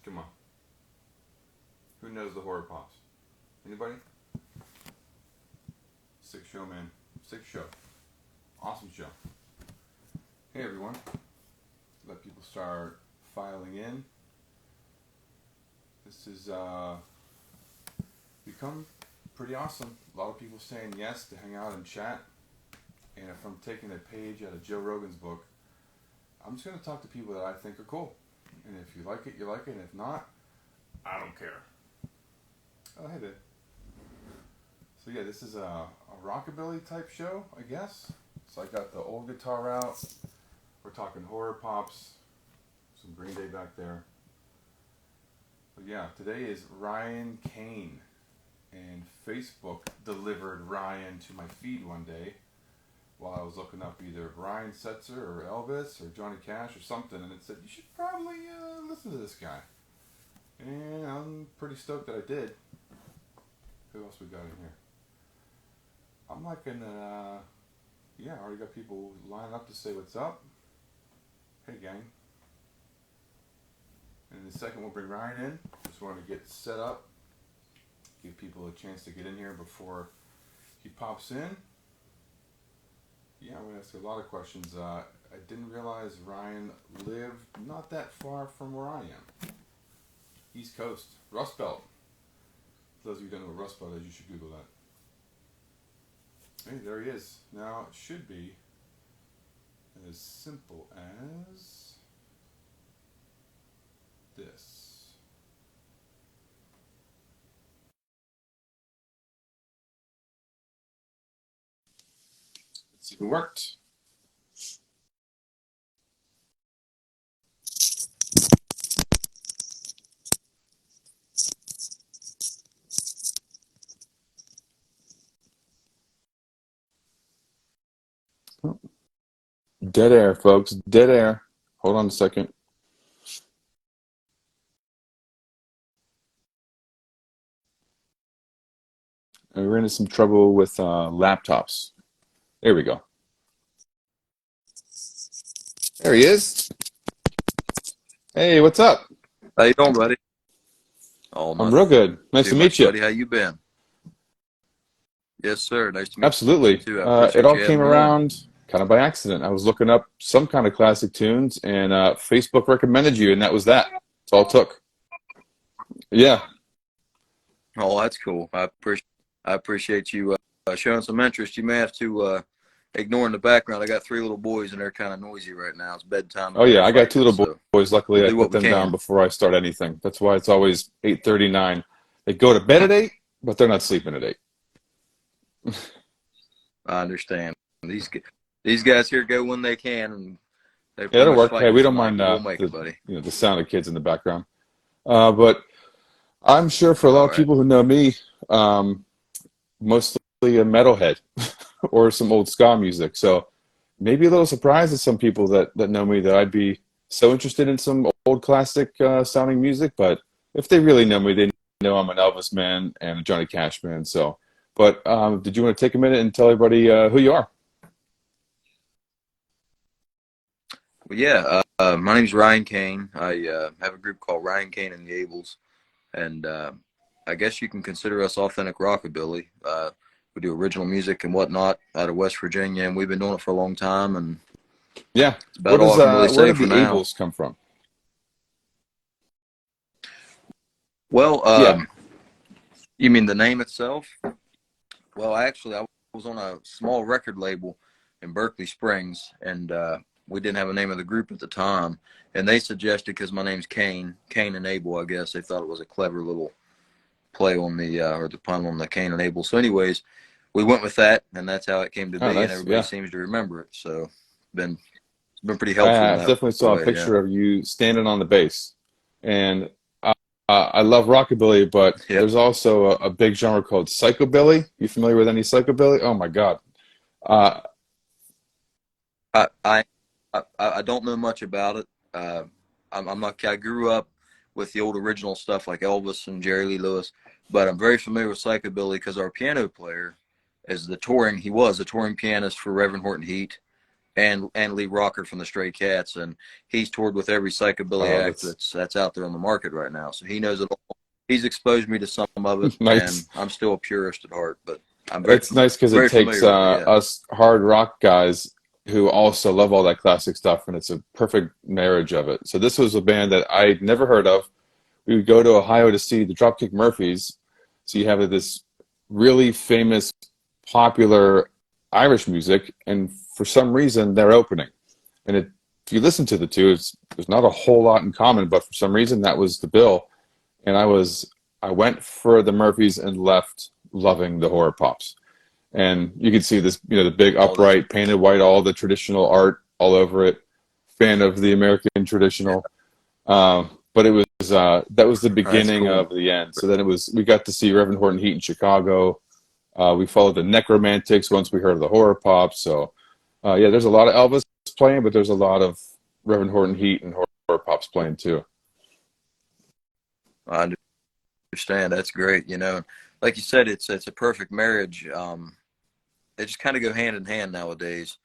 Come on. Who knows the horror pops? Anybody? Sick show, man. Sick show. Awesome show. Hey, everyone. Let people start filing in. This is become pretty awesome. A lot of people saying yes to hang out and chat. And if I'm taking a page out of Joe Rogan's book, I'm just going to talk to people that I think are cool. And if you like it, you like it. And if not, I don't care. Oh, hey, babe. So yeah, this is a rockabilly type show, I guess. So I got the old guitar out. We're talking horror pops. Some Green Day back there. But yeah, today is Ryan Cain. And Facebook delivered Ryan to my feed one day while I was looking up either Ryan Setzer or Elvis or Johnny Cash or something. And it said, you should probably listen to this guy. And I'm pretty stoked that I did. Who else we got in here? I'm liking yeah, I already got people lining up to say what's up. Hey, gang. And in a second, we'll bring Ryan in. Just wanted to get set up, give people a chance to get in here before he pops in. Yeah, I'm going to ask a lot of questions. I didn't realize Ryan lived not that far from where I am. East Coast, Rust Belt. For those of you who don't know what Rust Belt is, you should Google that. Hey, there he is. Now, it should be as simple as this. Let's see if it worked. Dead air, folks. Dead air. Hold on a second. We ran into some trouble with laptops. There we go. There he is. Hey, what's up? How you doing, buddy? Oh, I'm real good. Nice to meet you. buddy. How you been? Yes, sir. Nice to meet Absolutely. you too. I It appreciate all you came having me on. around kind of by accident. I was looking up some kind of classic tunes, and Facebook recommended you, and that was that. That's all it took. Yeah. Oh, that's cool. I appreciate you showing some interest. You may have to ignore in the background. I got 3 little boys, and they're kind of noisy right now. It's bedtime, Oh, and yeah. they're I got 2 fighting. little So boys. Luckily, we'll I do put what we them down can. before I start anything. That's why it's always 8:39. They go to bed at 8, but they're not sleeping at 8. I understand. These guys here go when they can, and they're Yeah, pretty that'll much work. Hey, fighting we don't tonight, mind but we'll make it, buddy. the sound of kids in the background. But I'm sure for a lot All of right. people who know me, mostly a metalhead or some old ska music. So maybe a little surprised at some people that know me that I'd be so interested in some old classic sounding music. But if they really know me, they know I'm an Elvis man and a Johnny Cash man. So, but did you want to take a minute and tell everybody who you are? Well, yeah. My name's Ryan Cain. I have a group called Ryan Cain and the Ables, and I guess you can consider us authentic rockabilly. We do original music and whatnot out of West Virginia, and we've been doing it for a long time, and Yeah. it's about all I can really Where say did for the now. Ables come from? Well, Yeah. you mean the name itself? Well, actually, I was on a small record label in Berkeley Springs, and we didn't have a name of the group at the time, and they suggested, because my name's Cain and Abel, I guess they thought it was a clever little play on the or the pun on the Cain and Abel. So anyways, we went with that, and that's how it came to Oh, be, and nice. everybody Yeah. seems to remember it. So it's been pretty helpful I in that definitely saw a way. Yeah. picture of you standing on the bass, and I love rockabilly, but Yep. there's also a big genre called psychobilly. You familiar with any psychobilly? Oh my God. Uh, I I I don't know much about it. I'm not. I grew up with the old original stuff like Elvis and Jerry Lee Lewis, but I'm very familiar with psychobilly because our piano player is the touring. He was a touring pianist for Reverend Horton Heat, and lead rocker from the Stray Cats, and he's toured with every psychobilly Oh, act that's that's out there on the market right now. So he knows it all. He's exposed me to some of it, and nice. I'm still a purist at heart, but I'm It's nice because it very takes familiar with it. Yeah, us hard rock guys who also love all that classic stuff, and it's a perfect marriage of it. So this was a band that I'd never heard of. We would go to Ohio to see the Dropkick Murphys. So you have this really famous, popular Irish music, and for some reason they're opening. And if you listen to the two, there's not a whole lot in common, but for some reason that was the bill. And I went for the Murphys and left loving the Horror Pops. And you can see this, the big all this. upright, painted white, all the traditional art all over it. Fan of the American Yeah, traditional. But it was that was the that's beginning cool. of the end. So then we got to see Reverend Horton Heat in Chicago. We followed the Necromantics once we heard of the Horror Pops. So yeah, there's a lot of Elvis playing, but there's a lot of Reverend Horton Heat and Horror Pops playing too. I understand. That's great. Like you said, it's a perfect marriage. They just kind of go hand in hand nowadays.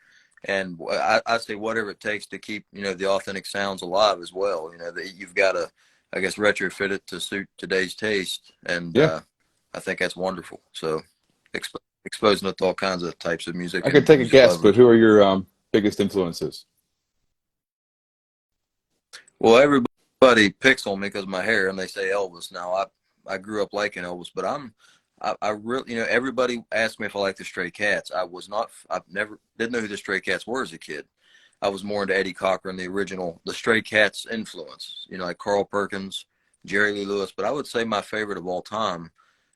And I say whatever it takes to keep the authentic sounds alive as well. That you've got to, I guess, retrofit it to suit today's taste, and Yeah, I think that's wonderful. So exposing it to all kinds of types of music I could and take a music guess, but lovers. who are your biggest influences? Well, everybody picks on me because of my hair, and they say Elvis. Now, I grew up liking Elvis, but I really, everybody asked me if I liked the Stray Cats. I've never didn't know who the Stray Cats were as a kid. I was more into Eddie Cochran, the Stray Cats influence, like Carl Perkins, Jerry Lee Lewis. But I would say my favorite of all time,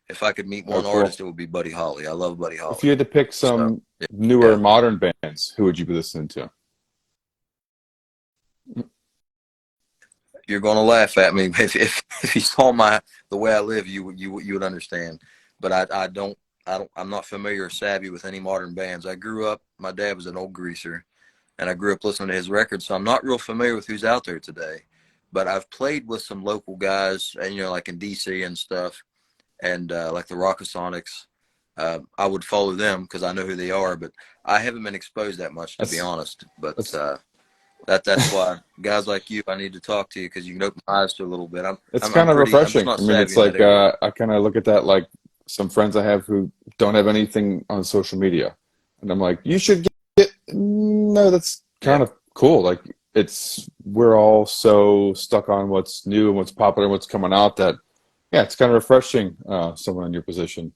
if I could meet Oh, one artist, cool. it would be Buddy Holly. I love Buddy If you Holly. had to pick So, some newer yeah, modern bands, who would you be listening to? you're gonna laugh at me if you saw the way I live, you would understand. But I'm not familiar or savvy with any modern bands. I grew up. My dad was an old greaser, and I grew up listening to his records, so I'm not real familiar with who's out there today. But I've played with some local guys, and like in DC and stuff, and like the Rockasonics. I would follow them because I know who they are, but I haven't been exposed that much, to be That's honest. But that's that's why guys like you, I need to talk to you because you can open my eyes to a little bit. it's kind of I'm just refreshing. not I mean, savvy it's in that like area. I kind of look at that like some friends I have who don't have anything on social media, and I'm like, you should get. No, that's Yeah, kind of cool. Like we're all so stuck on what's new and what's popular and what's coming out that yeah, it's kind of refreshing. Someone in your position.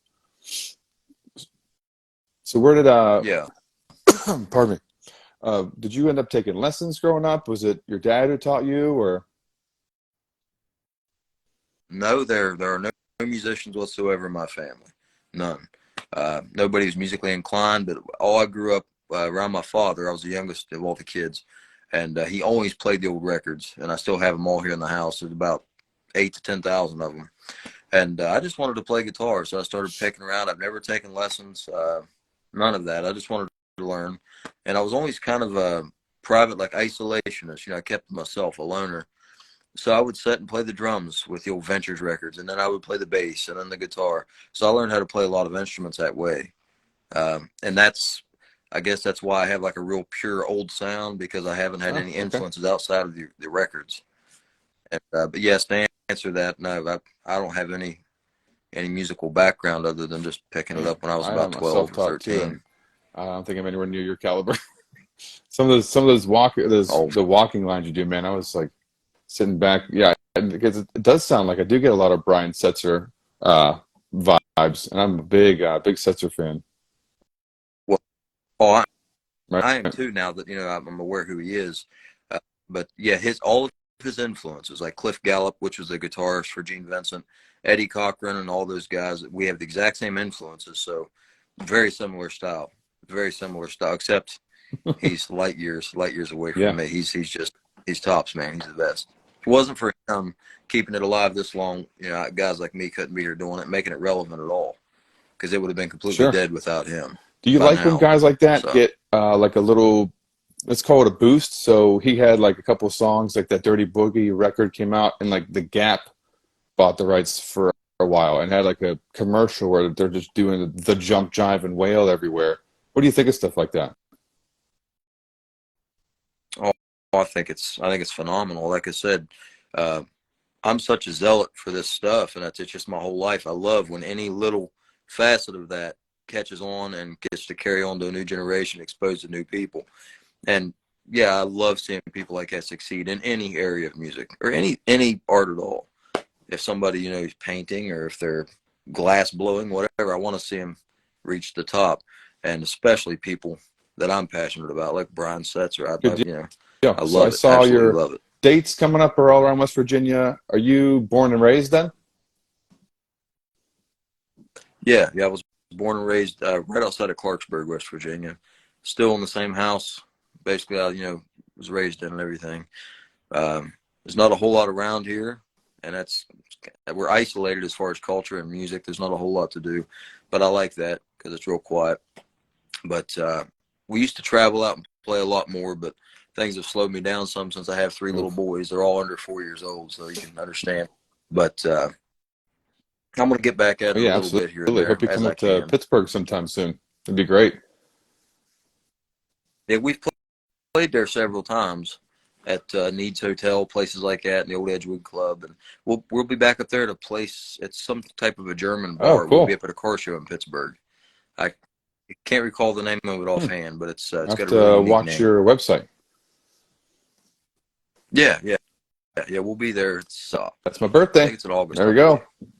So where did yeah. pardon me. Did you end up taking lessons growing up? Was it your dad who taught you, or No, there are no musicians whatsoever in my family. None. Nobody was musically inclined, but all I grew up around my father. I was the youngest of all the kids, and he always played the old records, and I still have them all here in the house. There's about 8 to 10,000 of them, and I just wanted to play guitar, so I started picking around. I've never taken lessons, none of that. I just wanted to learn, and I was always kind of a private, like isolationist. I kept to myself, a loner. So I would sit and play the drums with the old Ventures records, and then I would play the bass and then the guitar. So I learned how to play a lot of instruments that way. And I guess that's why I have like a real pure old sound because I haven't had oh, any okay. influences outside of the records. And, but yes, to answer that, no, I don't have any musical background other than just picking it Man, up when I was I about am a 12 or self-taught too, 13. and I don't think I'm anywhere near your caliber. Some of those Oh, the walking lines you do, man. I was like sitting back, yeah, because it does sound like I do get a lot of Brian Setzer uh, vibes, and I'm a big Setzer fan. well, oh, Right? I am too now that I'm aware who he is. Uh, but yeah, his all of his influences, like Cliff Gallup, which was the guitarist for Gene Vincent, Eddie Cochran, and all those guys, we have the exact same influences. So very similar style, except he's light years away from Yeah, me. He's tops, man. He's the best. If it wasn't for him keeping it alive this long, guys like me couldn't be here doing it, making it relevant at all, because it would have been completely sure. dead without him Do you by like when now. guys like that So. get like a little, let's call it a boost? So he had like a couple of songs, like that Dirty Boogie record came out, and like the Gap bought the rights for a while and had like a commercial where they're just doing the jump, jive, and wail everywhere. What do you think of stuff like that? I think it's phenomenal. Like I said, uh, I'm such a zealot for this stuff, and it's just my whole life. I love when any little facet of that catches on and gets to carry on to a new generation, exposed to new people. And yeah, I love seeing people like that succeed in any area of music or any art at all. If somebody, is painting, or if they're glass blowing, whatever, I want to see them reach the top. And especially people that I'm passionate about, like Brian Setzer. Good deal. I So I love it. saw Absolutely your love it. dates coming up are all around West Virginia. Are you born and raised then? Yeah. I was born and raised right outside of Clarksburg, West Virginia. Still in the same house. Basically, I was raised in and everything. There's not a whole lot around here, and we're isolated as far as culture and music. There's not a whole lot to do, but I like that because it's real quiet. But we used to travel out and play a lot more, but things have slowed me down some since I have three little boys. They're all under 4 years old, so you can understand. But I'm going to get back at it Yeah, a little bit here and absolutely. there Hope you as come I up to can. Pittsburgh sometime soon. It'd be great. Yeah, we've played there several times at Needs Hotel, places like that, and the old Edgewood Club, and we'll be back up there at a place. It's some type of a German Oh, bar. We'll be cool. up at a car show in Pittsburgh. I can't recall the name of it offhand, but it's I have got a really to unique watch name. your website. Yeah. We'll be there. It's That's my I birthday. think it's in August, There I we go. believe.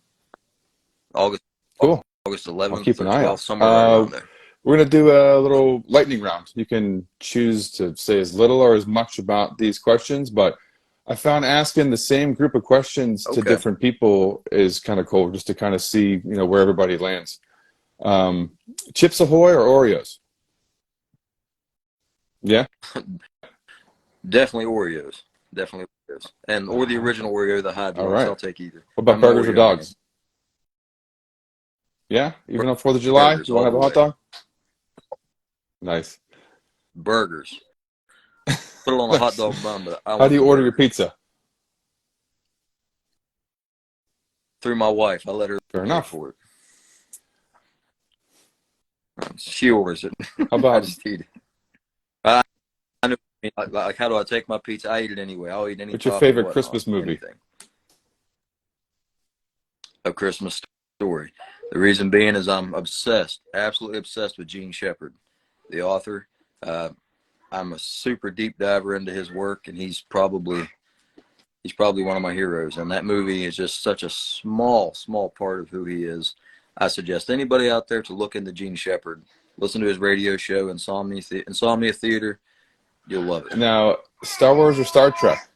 August Cool. August I'll 11th keep an or eye 12th, out. somewhere right around there. We're going to do a little lightning round. You can choose to say as little or as much about these questions, but I found asking the same group of questions to Okay. different people is kind of cool, just to kind of see, where everybody lands. Um, Chips Ahoy or Oreos? Yeah. Definitely Oreos. Definitely Oreos. Or the original Oreo, the high All deluxe. right. I'll take either. What about I'm an burgers or Oreo man. dogs? Yeah, even on 4th of July, Burgers you want all to have the a hot way. dog? Nice. Burgers. Put it on a hot Nice. dog bun, but I How do want you the order your burger. pizza? Through my wife. I let her Fair pay enough. for it. She orders it. How I about just eat it. I know. Like, how do I take my pizza? I eat it anyway. I'll eat any what's your topping, favorite whatnot, Christmas movie? anything. A Christmas Story. The reason being is I'm obsessed, absolutely obsessed with Gene Shepard, the author. Uh, I'm a super deep diver into his work, and he's probably one of my heroes. And that movie is just such a small part of who he is. I suggest anybody out there to look into Gene Shepard, listen to his radio show, Insomnia Theater. You'll love it. Now, Star Wars or Star Trek?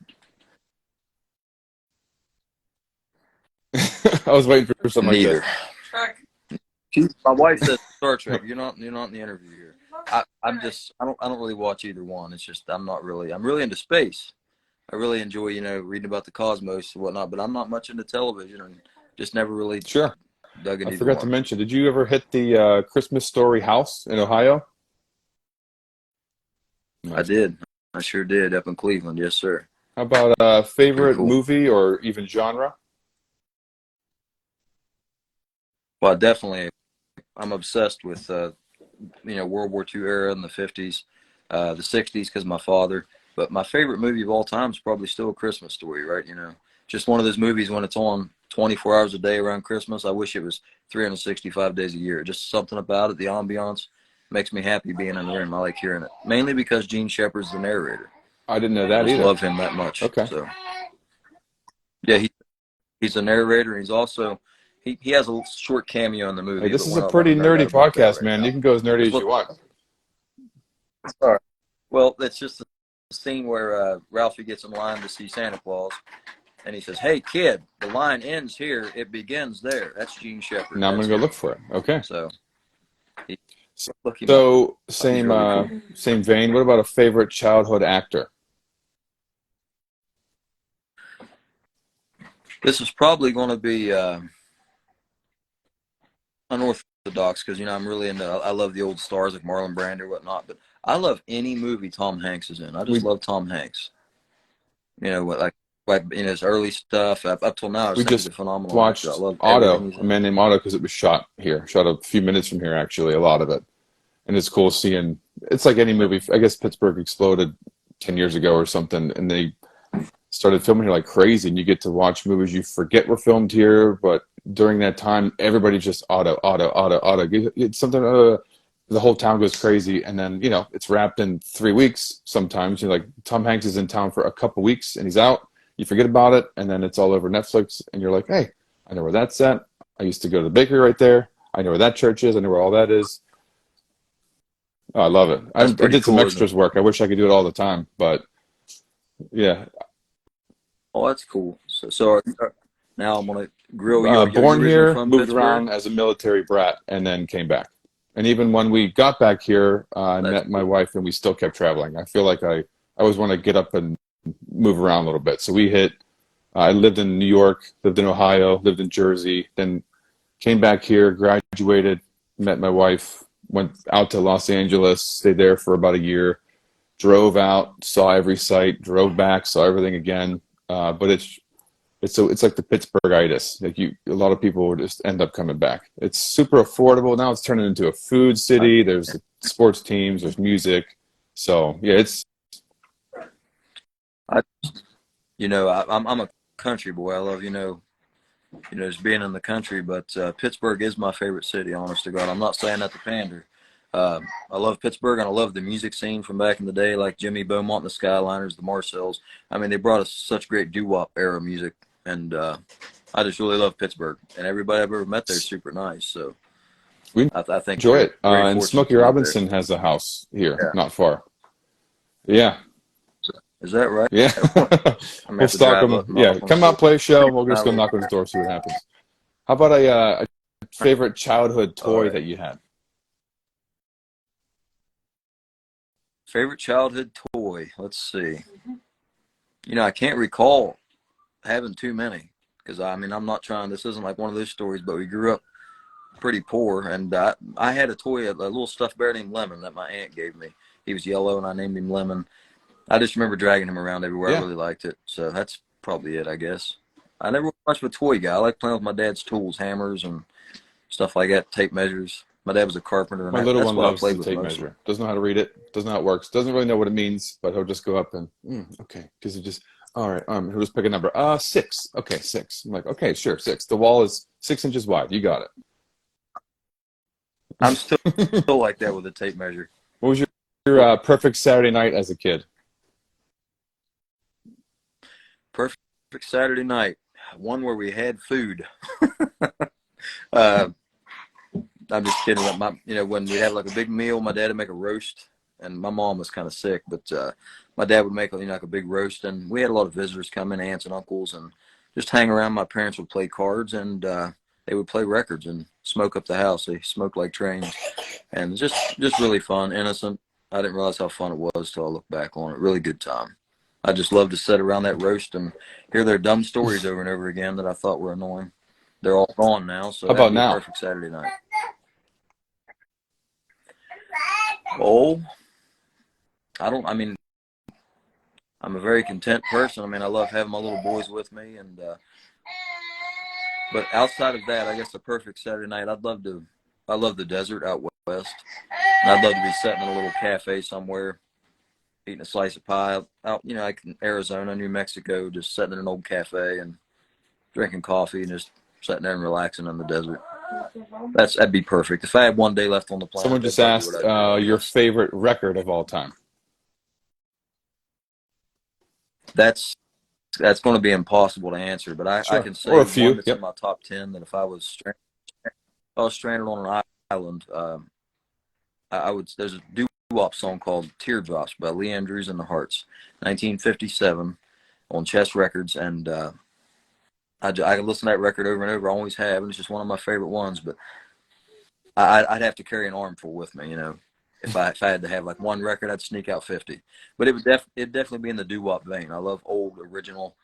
I was waiting for something like this. Neither. My wife says Star Trek. You're not in the interview here. I don't really watch either one. It's just I'm really into space. I really enjoy, reading about the cosmos and whatnot, but I'm not much into television and just never really Sure. dug I into either forgot to one. mention, did you ever hit the Christmas Story house in Ohio? I Nice. did. I sure did up in Cleveland. Yes, sir. How about Pretty favorite cool. movie or even genre? Well, I'm obsessed with, World War II era in the 50s, the 60s because of my father. But my favorite movie of all time is probably still A Christmas Story, right? Just one of those movies when it's on 24 hours a day around Christmas. I wish it was 365 days a year. Just something about it, the ambiance makes me happy being in the room. I like hearing it, mainly because Gene Shepard's the narrator. I didn't know I that just either. love him that much. Okay. So yeah, he's a narrator. And he's also he has a short cameo in the Hey, movie, this but is we're a not going pretty to nerd nerdy out about that podcast, right man. now. You can go as nerdy Just as you look. want. Sorry. Well, it's just the scene where Ralphie gets in line to see Santa Claus, and he says, "Hey, kid, the line ends here. It begins there." That's Gene Shepard. Now I'm That's gonna go him. look for it. Okay. So look him up. So He's same really cool. same vein. What about a favorite childhood actor? This is probably going to be unorthodox because I'm really into. I love the old stars like Marlon Brando or whatnot, but I love any movie Tom Hanks is in. I just We love Tom Hanks. Like his early stuff up till now. I we just think he's a just phenomenal actor. I watched love everything Otto, he's a in. man named Otto, because it was shot here, shot a few minutes from here actually, a lot of it, and it's cool seeing. It's like any movie. I guess Pittsburgh exploded 10 years ago or something, and they started filming here like crazy, and you get to watch movies you forget were filmed here, but during that time, everybody's just auto. It's something, the whole town goes crazy, and then, it's wrapped in 3 weeks sometimes. You're like, Tom Hanks is in town for a couple weeks, and he's out. You forget about it, and then it's all over Netflix, and you're like, hey, I know where that's at. I used to go to the bakery right there. I know where that church is. I know where all that is. Oh, I love it. I That's pretty did some cool, isn't it? extras work. I wish I could do it all the time, but yeah. Oh, that's cool. Now I'm gonna grill you. Are you Born originally here, from moved Pittsburgh? around as a military brat, and then came back. And even when we got back here, I That's met my cool. wife, and we still kept traveling. I feel like I always want to get up and move around a little bit. So we hit. I lived in New York, lived in Ohio, lived in Jersey, then came back here, graduated, met my wife, went out to Los Angeles, stayed there for about a year, drove out, saw every site, drove back, saw everything again. But it's like the Pittsburghitis. Like a lot of people would just end up coming back. It's super affordable now. It's turning into a food I, city. There's sports teams. There's music. So yeah, it's I I'm a country boy. I love just being in the country. But Pittsburgh is my favorite city. Honest to God, I'm not saying that to pander. I love Pittsburgh, and I love the music scene from back in the day, like Jimmy Beaumont and the Skyliners, the Marcells. I mean, they brought us such great doo-wop era music, and I just really love Pittsburgh. And everybody I've ever met there is super nice. So we I think enjoy we're it. very And fortunate Smokey to live there. Robinson has a house here, Yeah, not far. Yeah, is that right? yeah. I'm gonna We'll have to stalk drive up him. and Yeah, knock on the come out, door. play a show. Pretty We'll just go highly. knock on his door, see what happens. How about a favorite childhood All toy right. that you had? Favorite childhood toy? Let's see. I can't recall having too many because I mean, I'm not trying. This isn't like one of those stories, but we grew up pretty poor, and I had a toy, a little stuffed bear named Lemon that my aunt gave me. He was yellow, and I named him Lemon. I just remember dragging him around everywhere. I Yeah. really liked it, so that's probably it, I guess. I never was much of a toy guy. I like playing with my dad's tools, hammers, and stuff like that, tape measures. My dad was a carpenter, and My little that's one what I loves played the with tape mostly. measure. Doesn't know how to read it. Doesn't know how it works. Doesn't really know what it means, but he'll just go up and okay, because it just all right. He'll just pick a number. 6. Okay, 6. I'm like, okay, sure, 6. The wall is 6 inches wide. You got I'm still it. like that with a tape measure. What was your perfect Saturday night as a kid? Perfect Saturday night, one where we had food. uh, I'm just kidding. When we'd have like a big meal, my dad would make a roast, and my mom was kind of sick, but my dad would make like a big roast, and we had a lot of visitors come in, aunts and uncles, and just hang around. My parents would play cards, and they would play records and smoke up the house. They smoked like trains, and just really fun, innocent. I didn't realize how fun it was till I look back on it. Really good time. I just love to sit around that roast and hear their dumb stories over and over again that I thought were annoying. They're all gone now, so How that'd about be a now? perfect Saturday night. Oh, I mean, I'm a very content person. I mean, I love having my little boys with me, and but outside of that, I guess the perfect Saturday night, I love the desert out west. And I'd love to be sitting in a little cafe somewhere, eating a slice of pie out, like in Arizona, New Mexico, just sitting in an old cafe and drinking coffee and just sitting there and relaxing in the desert. That'd be perfect. If I had one day left on the planet, Someone that'd just probably be what asked I'd do, I your guess. favorite record of all time. That's that's going to be impossible to answer, but I Sure, can or a say one few. that's in Yep. my top 10 that if I was stranded on an island, I would. There's a doo-wop song called "Teardrops" by Lee Andrews and the Hearts, 1957, on Chess Records, and I can listen to that record over and over. I always have, and it's just one of my favorite ones. But I'd have to carry an armful with me, if I had to have like one record, I'd sneak out 50. But it'd definitely be in the doo-wop vein. I love old original,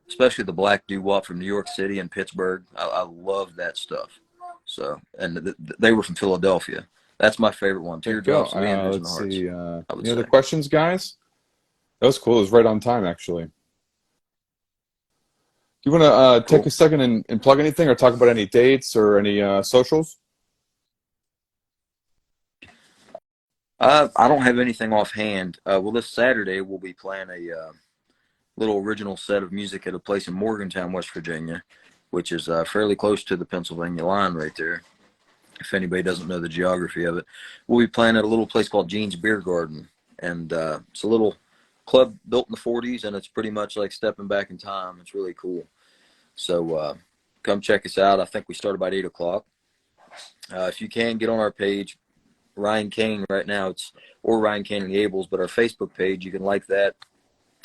especially the black doo-wop from New York City and Pittsburgh. I love that stuff. So, and they were from Philadelphia. That's my favorite one. There you go. Teardrops, Lee Andrews and the Let's Hearts, see. I would Any other say. questions, guys? That was cool. It was right on time, actually. Do you want to take a Cool. second and plug anything or talk about any dates or any socials? I don't have anything offhand. Well, this Saturday we'll be playing a little original set of music at a place in Morgantown, West Virginia, which is fairly close to the Pennsylvania line right there. If anybody doesn't know the geography of it, we'll be playing at a little place called Gene's Beer Garden, and it's a little club built in the '40s, and it's pretty much like stepping back in time. It's really cool. So come check us out. I think we start about 8 o'clock. If you can get on our page, Ryan Cain right now, or Ryan Cain and the Ables, but our Facebook page, you can like that.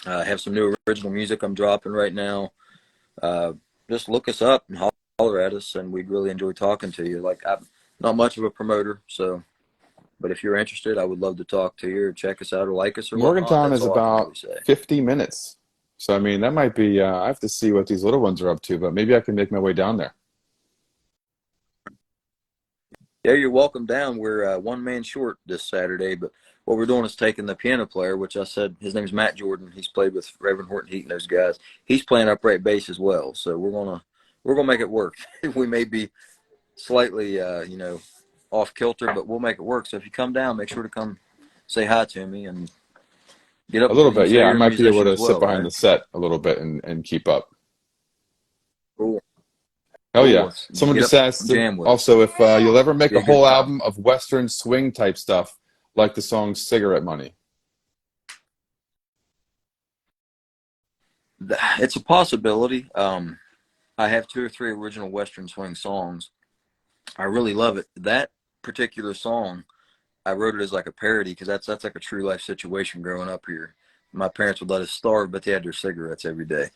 Have some new original music I'm dropping right now. Just look us up and holler at us, and we'd really enjoy talking to you. Like, I'm not much of a promoter, but if you're interested, I would love to talk to you or check us out or like us or whatnot. Morgantown That's is all I can really about say. 50 minutes. So, I mean, that might be, I have to see what these little ones are up to, but maybe I can make my way down there. Yeah, you're welcome down. We're one man short this Saturday, but what we're doing is taking the piano player, which I said his name's Matt Jordan. He's played with Reverend Horton Heat and those guys. He's playing upright bass as well, so we're gonna make it work. We may be slightly, off kilter, but we'll make it work. So if you come down, make sure to come say hi to me and get up. A little You bit, say yeah. I you're a might be able musician to as sit well, behind right? the set a little bit and keep up. Cool. Hell Cool. yeah. Let's Someone get just up asked and jam with us. also if you'll ever make Be a a good whole time. album of Western swing type stuff like the song Cigarette Money. It's a possibility. I have 2 or 3 original Western swing songs. I really love it. That particular song, I wrote it as like a parody because that's like a true life situation growing up here. My parents would let us starve, but they had their cigarettes every day.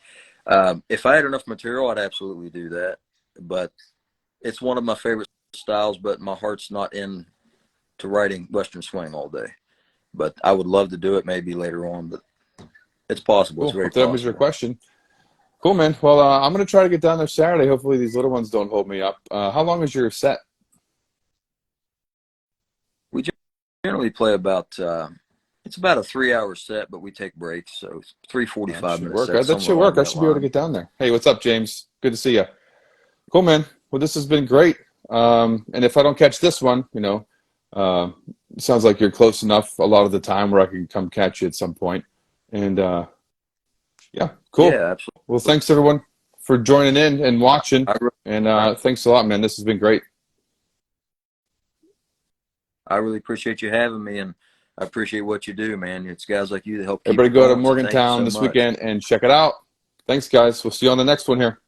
If I had enough material, I'd absolutely do that. But it's one of my favorite styles, but my heart's not in to writing Western swing all day. But I would love to do it maybe later on, but it's possible. It's Cool. very Hope that answers your possible. question. Cool, man. Well, I'm going to try to get down there Saturday. Hopefully these little ones don't hold me up. How long is your set? We generally play about it's about a 3 hour set, but we take breaks, so it's three That 45 should minute work. sets That somewhere should work. along I that should be able to line. get down there. Hey, what's up, James? Good to see you. Cool, man. Well, this has been great. And if I don't catch this one, uh, it sounds like you're close enough a lot of the time where I can come catch you at some point. And yeah, cool. Yeah, Well, absolutely. thanks everyone for joining in and watching. I, And thanks a lot, man. This has been great. I really appreciate you having me, and I appreciate what you do, man. It's guys like you that help keep Everybody it go to going, so thank you Morgantown so this much. weekend and check it out. Thanks, guys. We'll see you on the next one here.